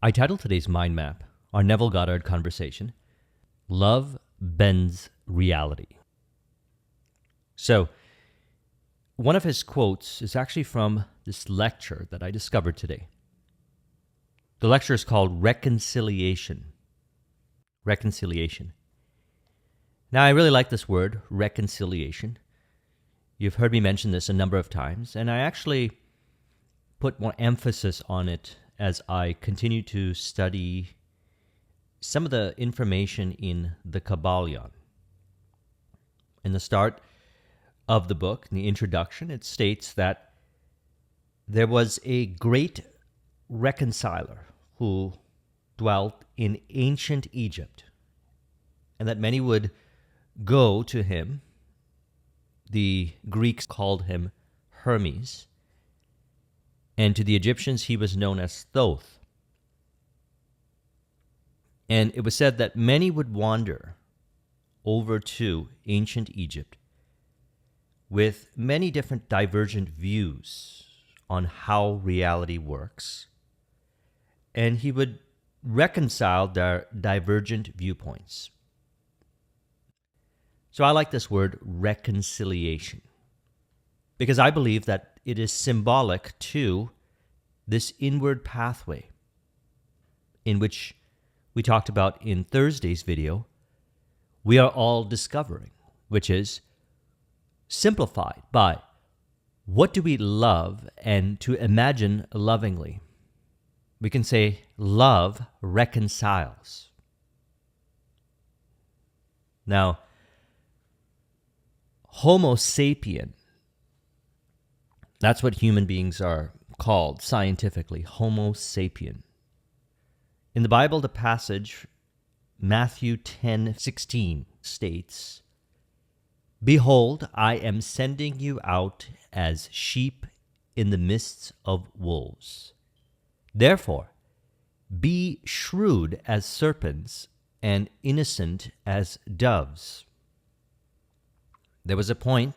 I titled today's mind map, our Neville Goddard conversation, Love Bends Reality. So, one of his quotes is actually from this lecture that I discovered today. The lecture is called Reconciliation. Reconciliation. Now, I really like this word, reconciliation. You've heard me mention this a number of times, and I actually put more emphasis on it as I continue to study some of the information in the Kabbalion. In the start of the book, in the introduction, it states that there was a great reconciler who dwelt in ancient Egypt, and that many would go to him. The Greeks called him Hermes, and to the Egyptians he was known as Thoth. And it was said that many would wander over to ancient Egypt with many different divergent views on how reality works, and he would reconcile their divergent viewpoints. So I like this word reconciliation because I believe that it is symbolic to this inward pathway in which we talked about in Thursday's video, we are all discovering, which is simplified by what do we love and to imagine lovingly. We can say love reconciles. Now, Homo sapien, that's what human beings are called scientifically, Homo sapien. In the Bible, the passage, Matthew 10:16, states, "Behold, I am sending you out as sheep in the midst of wolves. Therefore, be shrewd as serpents and innocent as doves." There was a point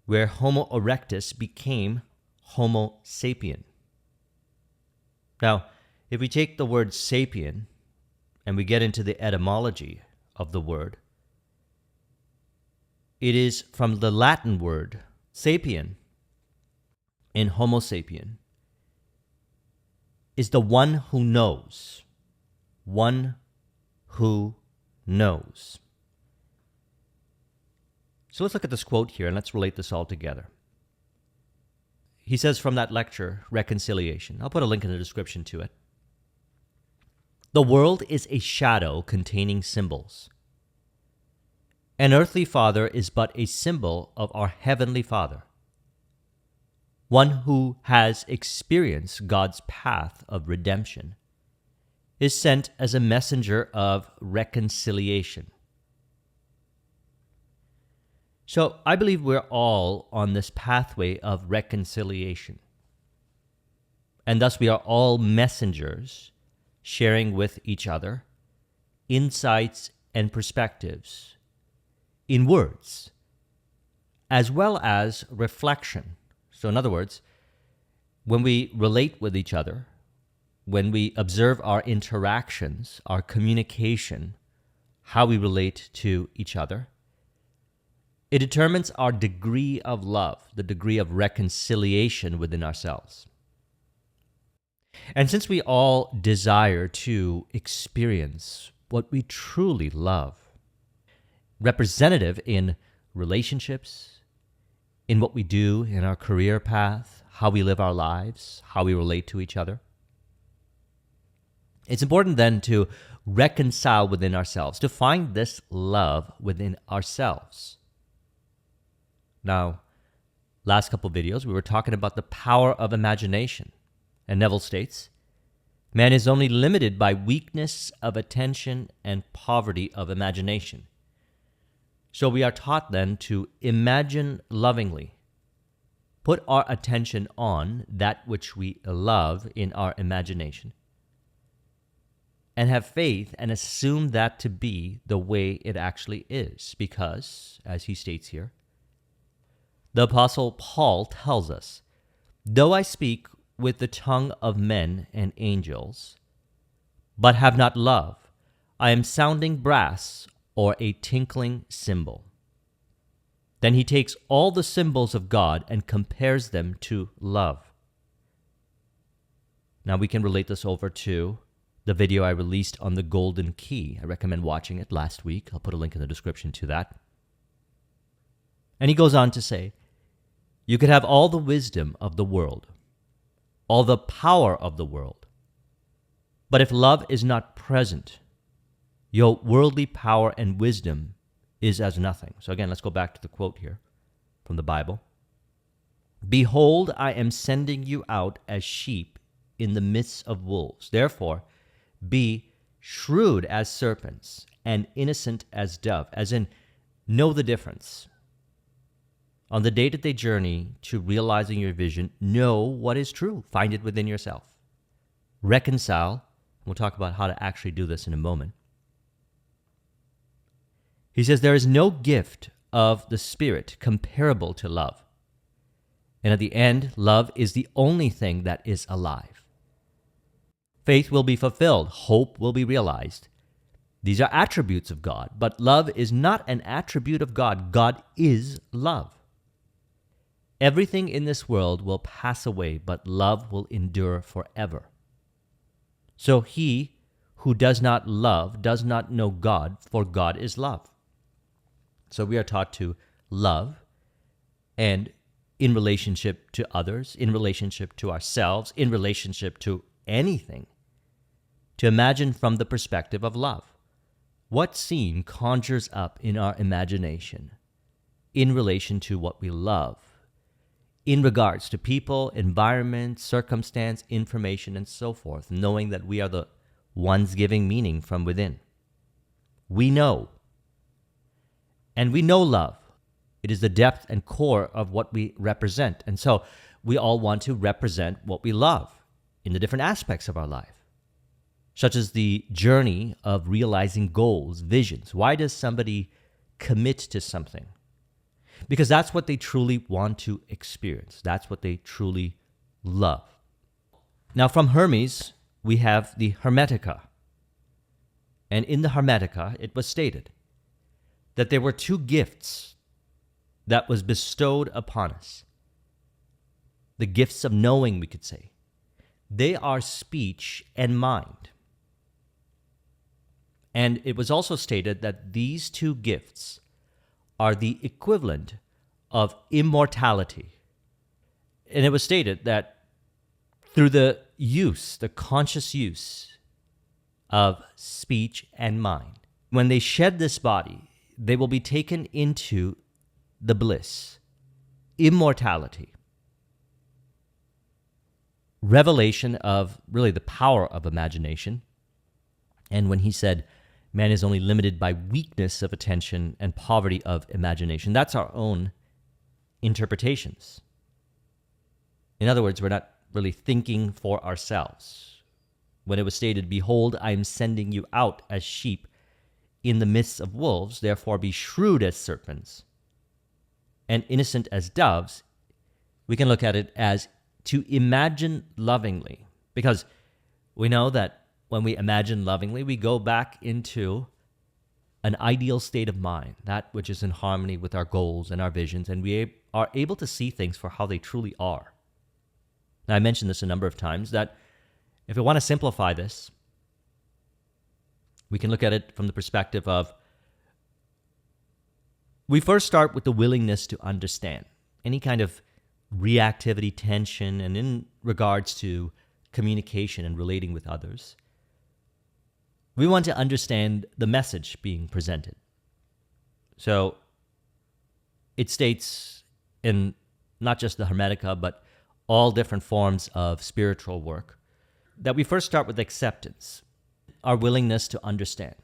where Homo erectus became Homo sapien. Now, if we take the word sapien and we get into the etymology of the word, it is from the Latin word sapien, in Homo sapien, is the one who knows. One who knows. So let's look at this quote here and let's relate this all together. He says from that lecture, Reconciliation. I'll put a link in the description to it. The world is a shadow containing symbols. An earthly father is but a symbol of our heavenly Father. One who has experienced God's path of redemption is sent as a messenger of reconciliation. So I believe we're all on this pathway of reconciliation. And thus we are all messengers sharing with each other insights and perspectives in words, as well as reflection. So in other words, when we relate with each other, when we observe our interactions, our communication, how we relate to each other, it determines our degree of love, the degree of reconciliation within ourselves. And since we all desire to experience what we truly love, representative in relationships, in what we do in our career path, how we live our lives, how we relate to each other, it's important then to reconcile within ourselves, to find this love within ourselves. Now, last couple videos, we were talking about the power of imagination. And Neville states, man is only limited by weakness of attention and poverty of imagination. So we are taught then to imagine lovingly, put our attention on that which we love in our imagination, and have faith and assume that to be the way it actually is. Because, as he states here, the Apostle Paul tells us, though I speak with the tongue of men and angels, but have not love, I am sounding brass or a tinkling cymbal. Then he takes all the symbols of God and compares them to love. Now we can relate this over to the video I released on the golden key. I recommend watching it last week. I'll put a link in the description to that. And he goes on to say, you could have all the wisdom of the world, all the power of the world, but if love is not present, your worldly power and wisdom is as nothing. So again, let's go back to the quote here from the Bible. Behold, I am sending you out as sheep in the midst of wolves. Therefore, be shrewd as serpents and innocent as dove, as in, know the difference. On the day-to-day journey to realizing your vision, know what is true. Find it within yourself. Reconcile. We'll talk about how to actually do this in a moment. He says, there is no gift of the Spirit comparable to love. And at the end, love is the only thing that is alive. Faith will be fulfilled. Hope will be realized. These are attributes of God, but love is not an attribute of God. God is love. Everything in this world will pass away, but love will endure forever. So he who does not love does not know God, for God is love. So we are taught to love, and in relationship to others, in relationship to ourselves, in relationship to anything, to imagine from the perspective of love. What scene conjures up in our imagination in relation to what we love, in regards to people, environment, circumstance, information, and so forth, knowing that we are the ones giving meaning from within? We know. And we know love. It is the depth and core of what we represent. And so we all want to represent what we love in the different aspects of our life, such as the journey of realizing goals, visions. Why does somebody commit to something? Because that's what they truly want to experience. That's what they truly love. Now, from Hermes, we have the Hermetica. And in the Hermetica, it was stated that there were two gifts that was bestowed upon us. The gifts of knowing, we could say. They are speech and mind. And it was also stated that these two gifts are the equivalent of immortality. And it was stated that through the conscious use of speech and mind, when they shed this body, they will be taken into the bliss, immortality, revelation of really the power of imagination. And when he said, man is only limited by weakness of attention and poverty of imagination, that's our own interpretations. In other words, we're not really thinking for ourselves. When it was stated, behold, I am sending you out as sheep in the midst of wolves, therefore be shrewd as serpents and innocent as doves, we can look at it as to imagine lovingly, because we know that when we imagine lovingly, we go back into an ideal state of mind, that which is in harmony with our goals and our visions, and we are able to see things for how they truly are. Now, I mentioned this a number of times, that if we want to simplify this, we can look at it from the perspective of, we first start with the willingness to understand any kind of reactivity, tension, and in regards to communication and relating with others. We want to understand the message being presented. So it states in not just the Hermetica, but all different forms of spiritual work, that we first start with acceptance, our willingness to understand.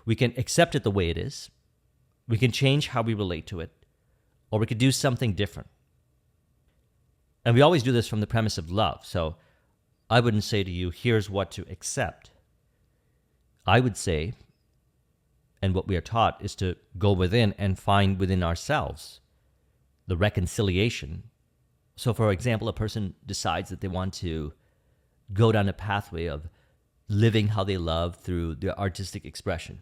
We can accept it the way it is. We can change how we relate to it, or we could do something different. And we always do this from the premise of love. So I wouldn't say to you, here's what to accept. I would say, and what we are taught, is to go within and find within ourselves the reconciliation. So for example, a person decides that they want to go down a pathway of living how they love through their artistic expression.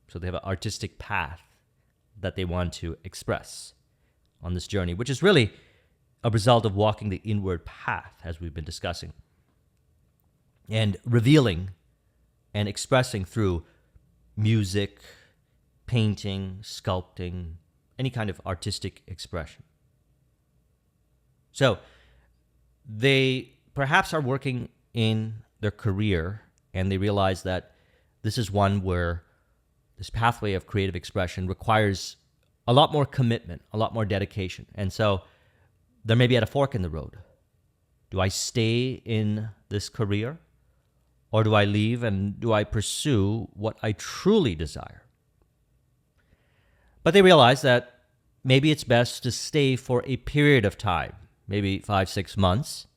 So they have an artistic path that they want to express on this journey, which is really a result of walking the inward path, as we've been discussing, and revealing and expressing through music, painting, sculpting, any kind of artistic expression. So they perhaps are working in their career and they realize that this is one where this pathway of creative expression requires a lot more commitment, a lot more dedication. And so they're maybe at a fork in the road. Do I stay in this career, or do I leave and do I pursue what I truly desire? But they realize that maybe it's best to stay for a period of time, maybe 5-6 months,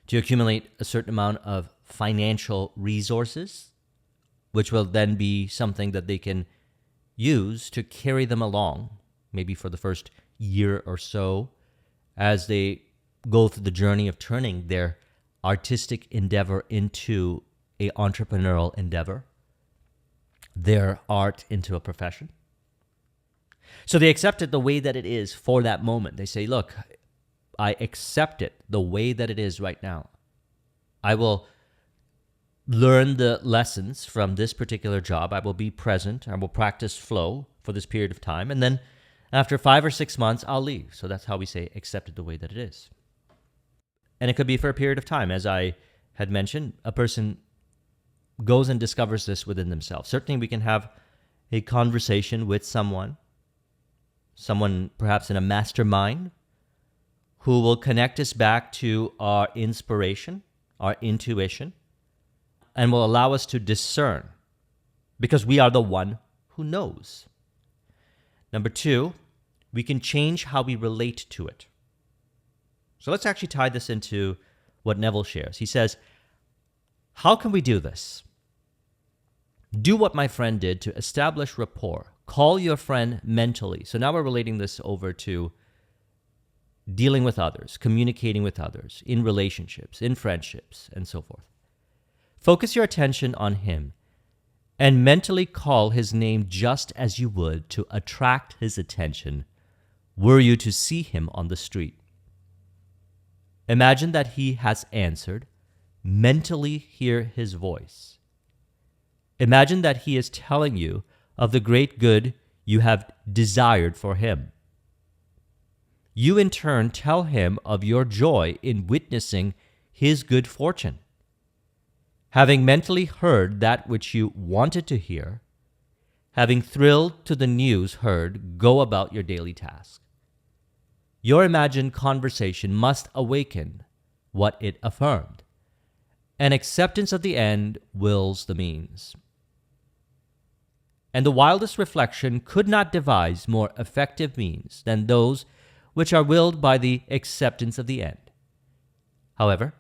to accumulate a certain amount of financial resources, which will then be something that they can use to carry them along, maybe for the first year or so, as they go through the journey of turning their artistic endeavor into an entrepreneurial endeavor, their art into a profession. So they accept it the way that it is for that moment. They say, look, I accept it the way that it is right now. I will learn the lessons from this particular job. I will be present. I will practice flow for this period of time. And then after 5 or 6 months, I'll leave. So that's how we say accept it the way that it is. And it could be for a period of time. As I had mentioned, a person goes and discovers this within themselves. Certainly we can have a conversation with someone perhaps in a mastermind, who will connect us back to our inspiration, our intuition, and will allow us to discern, because we are the one who knows. Number 2, we can change how we relate to it. So let's actually tie this into what Neville shares. He says, how can we do this? Do what my friend did to establish rapport. Call your friend mentally. So now we're relating this over to dealing with others, communicating with others, in relationships, in friendships, and so forth. Focus your attention on him and mentally call his name just as you would to attract his attention were you to see him on the street. Imagine that he has answered. Mentally hear his voice. Imagine that he is telling you of the great good you have desired for him. You in turn tell him of your joy in witnessing his good fortune. Having mentally heard that which you wanted to hear, having thrilled to the news heard, go about your daily task. Your imagined conversation must awaken what it affirmed, and acceptance of the end wills the means. And the wildest reflection could not devise more effective means than those which are willed by the acceptance of the end. However,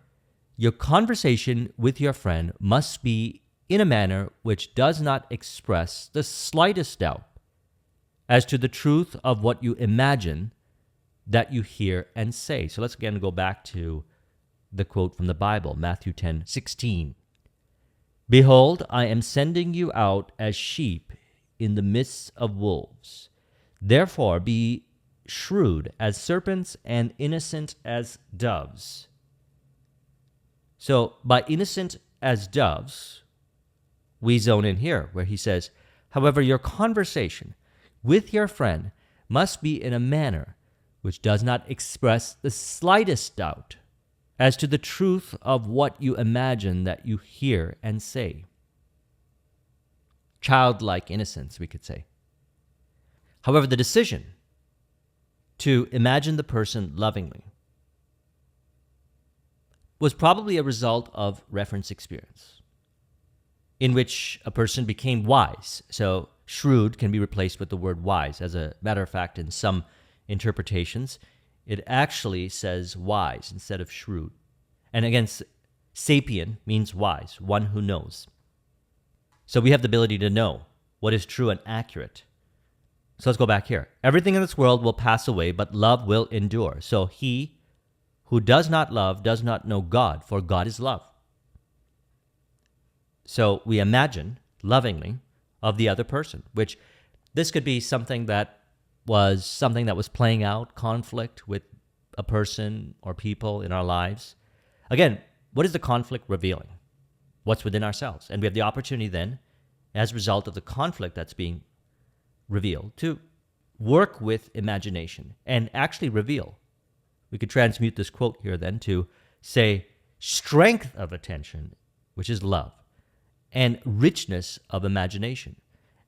your conversation with your friend must be in a manner which does not express the slightest doubt as to the truth of what you imagine that you hear and say. So let's again go back to the quote from the Bible, Matthew 10:16. Behold, I am sending you out as sheep in the midst of wolves. Therefore be shrewd as serpents and innocent as doves. So by innocent as doves, we zone in here where he says, however, your conversation with your friend must be in a manner which does not express the slightest doubt as to the truth of what you imagine that you hear and say. Childlike innocence, we could say. However, the decision to imagine the person lovingly was probably a result of reference experience, in which a person became wise. So shrewd can be replaced with the word wise. As a matter of fact, in some interpretations, it actually says wise instead of shrewd. And again, sapient means wise, one who knows. So we have the ability to know what is true and accurate. So let's go back here. Everything in this world will pass away, but love will endure. So he who does not love does not know God, for God is love. So we imagine lovingly of the other person, which this could be something that was playing out, conflict with a person or people in our lives. Again, what is the conflict revealing? What's within ourselves? And we have the opportunity then, as a result of the conflict that's being revealed, to work with imagination and actually reveal. We could transmute this quote here then to say strength of attention, which is love, and richness of imagination,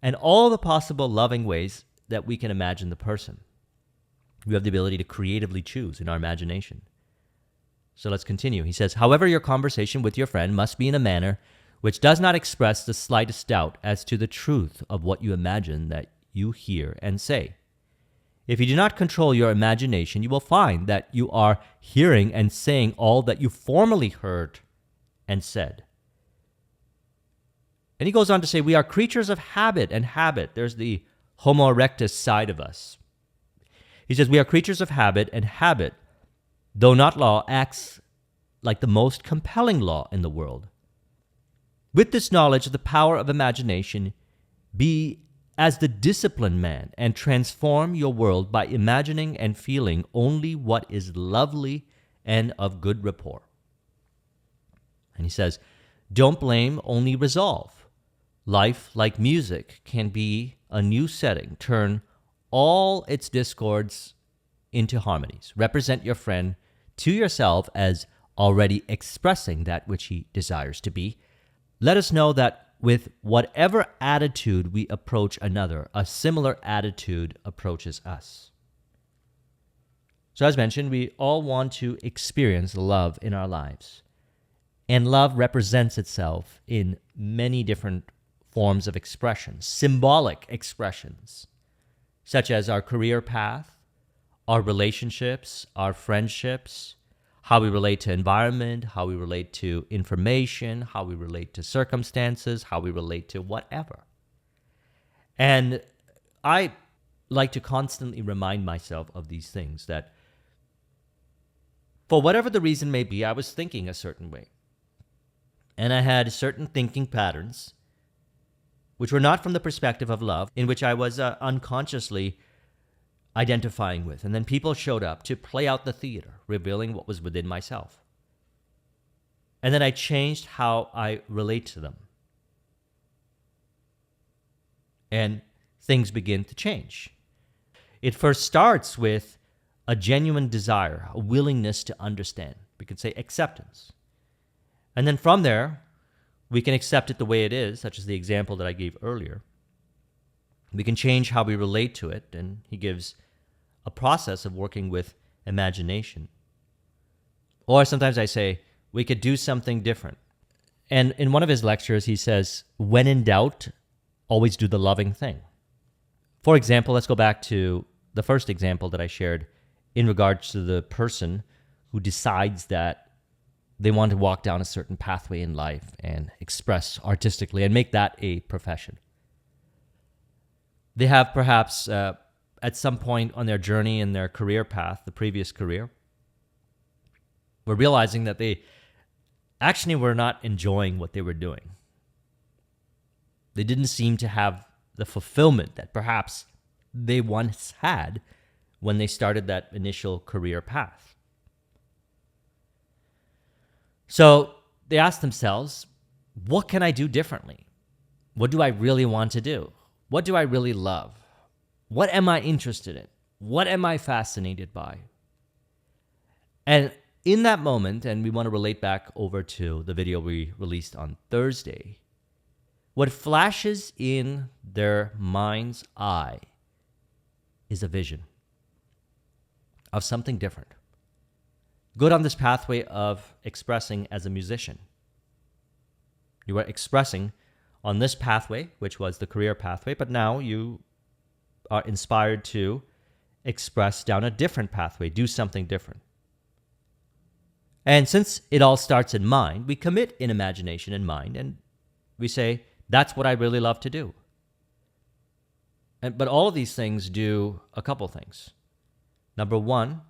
and all the possible loving ways that we can imagine the person. We have the ability to creatively choose in our imagination. So let's continue. He says, however, your conversation with your friend must be in a manner which does not express the slightest doubt as to the truth of what you imagine that you hear and say. If you do not control your imagination, you will find that you are hearing and saying all that you formerly heard and said. And he goes on to say, we are creatures of habit, and habit, there's the Homo erectus side of us. He says, we are creatures of habit, and habit, though not law, acts like the most compelling law in the world. With this knowledge of the power of imagination, be as the disciplined man and transform your world by imagining and feeling only what is lovely and of good rapport. And he says, don't blame, only resolve. Life, like music, can be a new setting. Turn all its discords into harmonies. Represent your friend to yourself as already expressing that which he desires to be. Let us know that with whatever attitude we approach another, a similar attitude approaches us. So as mentioned, we all want to experience love in our lives. And love represents itself in many different forms of expression, symbolic expressions, such as our career path, our relationships, our friendships, how we relate to environment, how we relate to information, how we relate to circumstances, how we relate to whatever. And I like to constantly remind myself of these things, that for whatever the reason may be, I was thinking a certain way. And I had certain thinking patterns which were not from the perspective of love, in which I was unconsciously identifying with. And then people showed up to play out the theater, revealing what was within myself. And then I changed how I relate to them. And things begin to change. It first starts with a genuine desire, a willingness to understand. We could say acceptance. And then from there, we can accept it the way it is, such as the example that I gave earlier. We can change how we relate to it, and he gives a process of working with imagination. Or sometimes I say, we could do something different. And in one of his lectures, he says, when in doubt, always do the loving thing. For example, let's go back to the first example that I shared in regards to the person who decides that they want to walk down a certain pathway in life and express artistically and make that a profession. They have perhaps at some point on their journey in their career path, the previous career, were realizing that they actually were not enjoying what they were doing. They didn't seem to have the fulfillment that perhaps they once had when they started that initial career path. So they asked themselves, what can I do differently? What do I really want to do? What do I really love? What am I interested in? What am I fascinated by? And in that moment, and we want to relate back over to the video we released on Thursday, what flashes in their mind's eye is a vision of something different. Go down this pathway of expressing as a musician. You were expressing on this pathway, which was the career pathway, but now you are inspired to express down a different pathway, do something different. And since it all starts in mind, we commit in imagination and mind, and we say, that's what I really love to do. But all of these things do a couple things. Number one,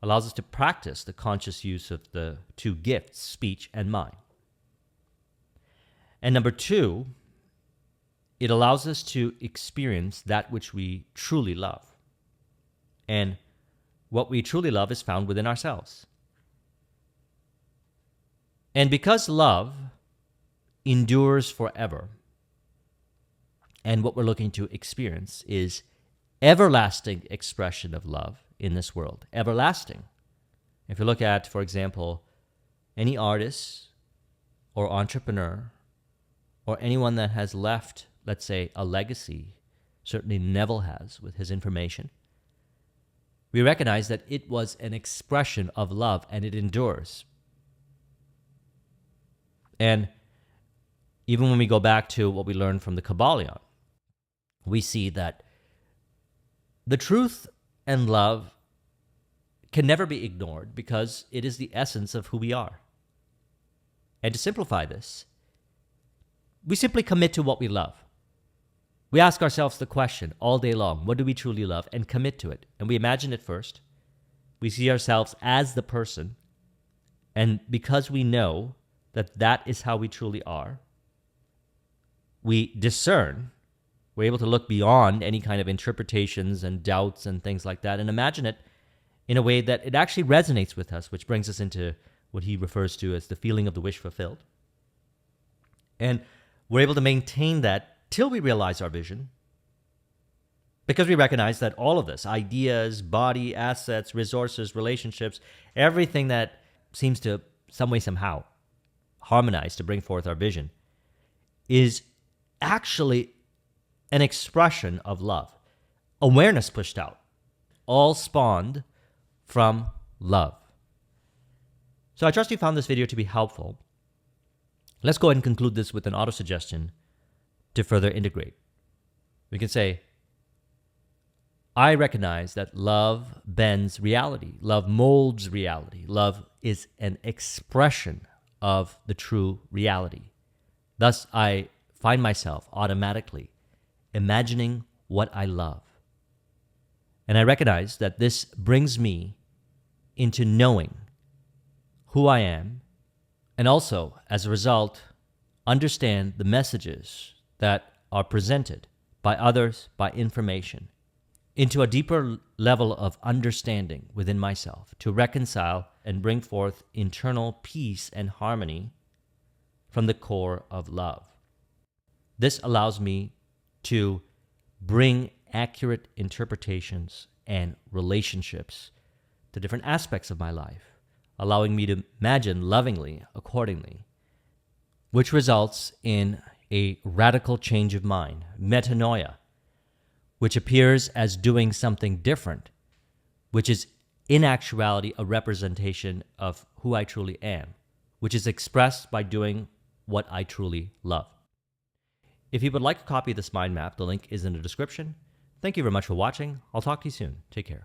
allows us to practice the conscious use of the two gifts, speech and mind. And number two, it allows us to experience that which we truly love. And what we truly love is found within ourselves. And because love endures forever, and what we're looking to experience is everlasting expression of love in this world. Everlasting. If you look at, for example, any artist or entrepreneur or anyone that has left, let's say, a legacy, certainly Neville has with his information, we recognize that it was an expression of love and it endures. And even when we go back to what we learned from the Kabbalion, we see that the truth and love can never be ignored because it is the essence of who we are. And to simplify this, we simply commit to what we love. We ask ourselves the question all day long, what do we truly love? And commit to it. And we imagine it first. We see ourselves as the person. And because we know that that is how we truly are, we discern. We're able to look beyond any kind of interpretations and doubts and things like that and imagine it in a way that it actually resonates with us, which brings us into what he refers to as the feeling of the wish fulfilled. And we're able to maintain that till we realize our vision, because we recognize that all of this, ideas, body, assets, resources, relationships, everything that seems to some way, somehow harmonize to bring forth our vision is actually an expression of love. Awareness pushed out, all spawned from love. So I trust you found this video to be helpful. Let's go ahead and conclude this with an autosuggestion to further integrate. We can say, I recognize that love bends reality. Love molds reality. Love is an expression of the true reality. Thus, I find myself automatically imagining what I love. And I recognize that this brings me into knowing who I am, and also, as a result, understand the messages that are presented by others, by information, into a deeper level of understanding within myself to reconcile and bring forth internal peace and harmony from the core of love. This allows me to bring accurate interpretations and relationships to different aspects of my life, allowing me to imagine lovingly accordingly, which results in a radical change of mind, metanoia, which appears as doing something different, which is in actuality a representation of who I truly am, which is expressed by doing what I truly love. If you would like a copy of this mind map, the link is in the description. Thank you very much for watching. I'll talk to you soon. Take care.